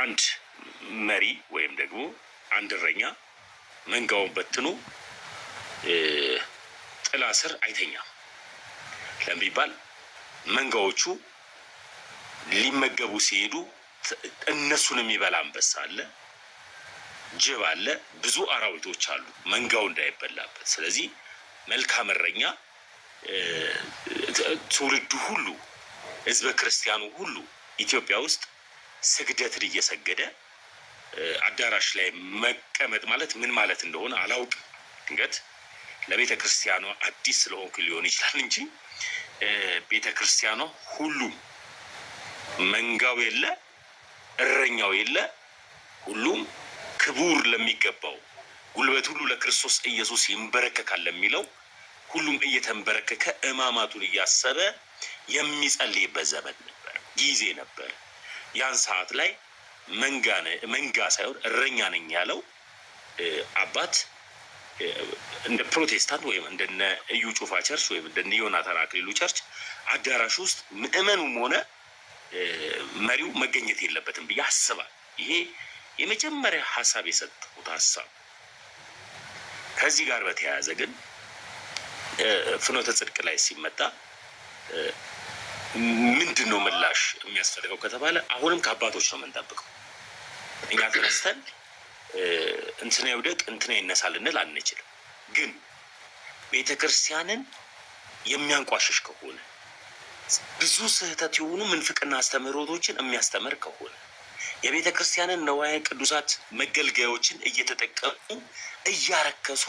አንድ መሪ ወይም ደግሞ አንድ እረኛ መንጋውን በትኖ ጥላ ስር አይተኛም ለሚባል መንጋዎቹ ሊመገቡ ሲሄዱ እነሱን የሚበላ አንበሳ አለ፣ ጅብ አለ፣ ብዙ አራዊቶች አሉ መንጋው እንዳይበላበት። ስለዚህ መልካም እረኛ ትውልዱ ሁሉ ህዝበ ክርስቲያኑ ሁሉ ኢትዮጵያ ውስጥ ስግደትን እየሰገደ አዳራሽ ላይ መቀመጥ ማለት ምን ማለት እንደሆነ አላውቅም። ድንገት ለቤተ ክርስቲያኗ አዲስ ስለሆንኩ ሊሆን ይችላል እንጂ ቤተ ክርስቲያኗ ሁሉም መንጋው የለ እረኛው የለ፣ ሁሉም ክቡር ለሚገባው ጉልበት ሁሉ ለክርስቶስ ኢየሱስ ይንበረከካል ለሚለው ሁሉም እየተንበረከከ እማማቱን እያሰበ የሚጸልይበት ዘመን ነበር፣ ጊዜ ነበር። ያን ሰዓት ላይ መንጋ ሳይሆን እረኛ ነኝ ያለው አባት እንደ ፕሮቴስታንት ወይም እንደነ እዩ ጩፋ ቸርች ወይም እንደነ ዮናታን አክሊሉ ቸርች አዳራሽ ውስጥ ምእመኑም ሆነ መሪው መገኘት የለበትም ብዬ አስባለሁ። ይሄ የመጀመሪያ ሀሳብ የሰጠሁት ሀሳብ። ከዚህ ጋር በተያያዘ ግን ፍኖተ ጽድቅ ላይ ሲመጣ ምንድን ነው ምላሽ የሚያስፈልገው ከተባለ አሁንም ከአባቶች ነው የምንጠብቀው። እኛ ተነስተን እንትና ይውደቅ እንትና ይነሳ ልንል አንችልም። ግን ቤተ ክርስቲያንን የሚያንቋሽሽ ከሆነ ብዙ ስህተት የሆኑ ምንፍቅና አስተምህሮቶችን የሚያስተምር ከሆነ የቤተ ክርስቲያንን ነዋየ ቅዱሳት መገልገያዎችን እየተጠቀሙ እያረከሱ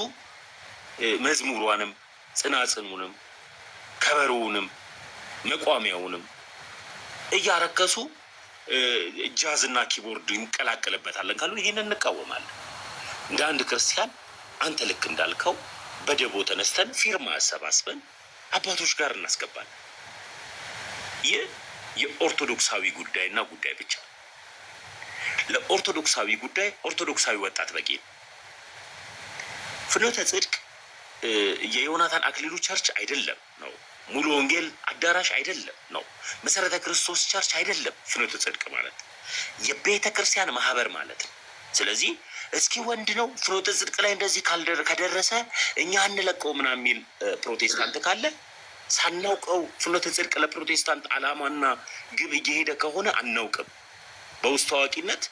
መዝሙሯንም ጽናጽኑንም ከበሮውንም መቋሚያውንም እያረከሱ ጃዝና ኪቦርድ እንቀላቀልበታለን ካሉ ይህንን እንቃወማለን። እንደ አንድ ክርስቲያን አንተ ልክ እንዳልከው በደቦ ተነስተን ፊርማ አሰባስበን አባቶች ጋር እናስገባለን። ይህ የኦርቶዶክሳዊ ጉዳይና ጉዳይ ብቻ። ለኦርቶዶክሳዊ ጉዳይ ኦርቶዶክሳዊ ወጣት በቂ ነው። ፍኖተ ጽድቅ የዮናታን አክሊሉ ቸርች አይደለም ነው። ሙሉ ወንጌል አዳራሽ አይደለም ነው። መሰረተ ክርስቶስ ቸርች አይደለም። ፍኖተ ጽድቅ ማለት የቤተ ክርስቲያን ማህበር ማለት ነው። ስለዚህ እስኪ ወንድ ነው ፍኖተ ጽድቅ ላይ እንደዚህ ከደረሰ እኛ አንለቀው ምናምን የሚል ፕሮቴስታንት ካለ ሳናውቀው ፍኖተ ጽድቅ ለፕሮቴስታንት ዓላማና ግብ እየሄደ ከሆነ አናውቅም። በውስጥ ታዋቂነት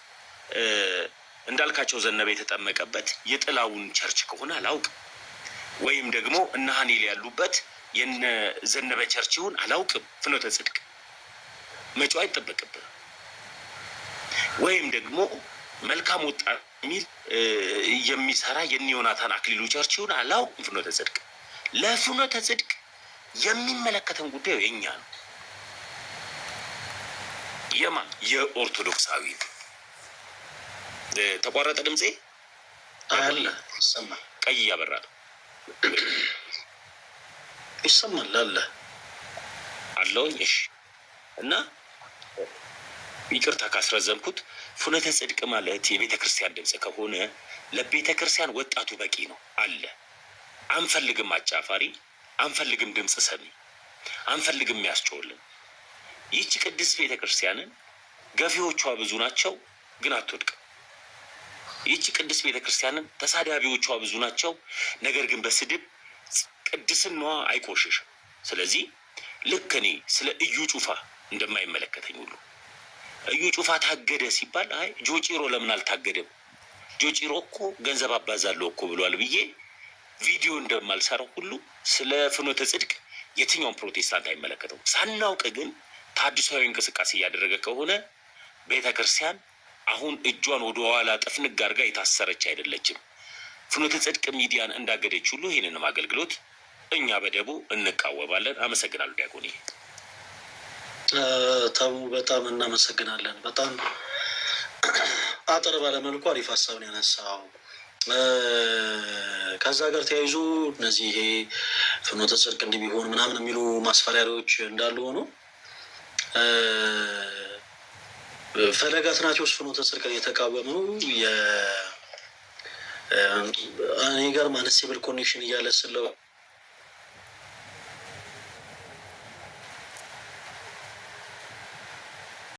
እንዳልካቸው ዘነበ የተጠመቀበት የጥላውን ቸርች ከሆነ አላውቅም። ወይም ደግሞ እነ ሀኒል ያሉበት የነ ዘነበ ቸርች ይሁን አላውቅም። ፍኖተ ጽድቅ መጪው አይጠበቅብንም። ወይም ደግሞ መልካም ወጣት የሚል የሚሰራ የነ ዮናታን አክሊሉ ቸርች ይሁን አላውቅም። ፍኖተ ጽድቅ ለፍኖተ ጽድቅ የሚመለከተን ጉዳዩ የኛ ነው። የማ የኦርቶዶክሳዊ ተቋረጠ ድምጼ አለ ይሰማል። ቀይ ያበራ ነው ይሰማል አለ አለውኝ። እሺ እና ይቅርታ ካስረዘምኩት ፍኖተ ጽድቅ ማለት የቤተ ክርስቲያን ድምጽ ከሆነ ለቤተ ክርስቲያን ወጣቱ በቂ ነው አለ። አንፈልግም አጫፋሪ፣ አንፈልግም ድምጽ ሰሚ፣ አንፈልግም ያስጮልን። ይህች ቅድስት ቤተ ክርስቲያንን ገፊዎቿ ብዙ ናቸው፣ ግን አትወድቅም። ይህች ቅድስት ቤተ ክርስቲያንን ተሳዳቢዎቿ ብዙ ናቸው፣ ነገር ግን በስድብ ቅድስናዋ አይቆሽሽም። ስለዚህ ልክ እኔ ስለ እዩ ጩፋ እንደማይመለከተኝ ሁሉ እዩ ጩፋ ታገደ ሲባል አይ ጆጪሮ ለምን አልታገደም፣ ጆጪሮ እኮ ገንዘብ አባዛለሁ እኮ ብሏል ብዬ ቪዲዮ እንደማልሰራው ሁሉ ስለ ፍኖተ ጽድቅ የትኛውን ፕሮቴስታንት አይመለከተው። ሳናውቅ ግን ታድሳዊ እንቅስቃሴ እያደረገ ከሆነ ቤተ ክርስቲያን አሁን እጇን ወደ ኋላ ጥፍንግ አድርጋ የታሰረች አይደለችም። ፍኖተ ጽድቅ ሚዲያን እንዳገደች ሁሉ ይህንንም አገልግሎት እኛ በደቡ እንቃወማለን። አመሰግናለሁ ዲያቆኒ ተሙ፣ በጣም እናመሰግናለን። በጣም አጠር ባለመልኩ አሪፍ ሀሳብ ነው ያነሳው። ከዛ ጋር ተያይዞ እነዚህ ይሄ ፍኖተ ጽድቅ እንዲህ ቢሆን ምናምን የሚሉ ማስፈራሪያዎች እንዳሉ ሆኖ ፈለገ አትናቴዎስ ፍኖተ ጽድቅን የተቃወመው እኔ ጋር ማነስ ሲቪል ኮኔክሽን እያለ ስለው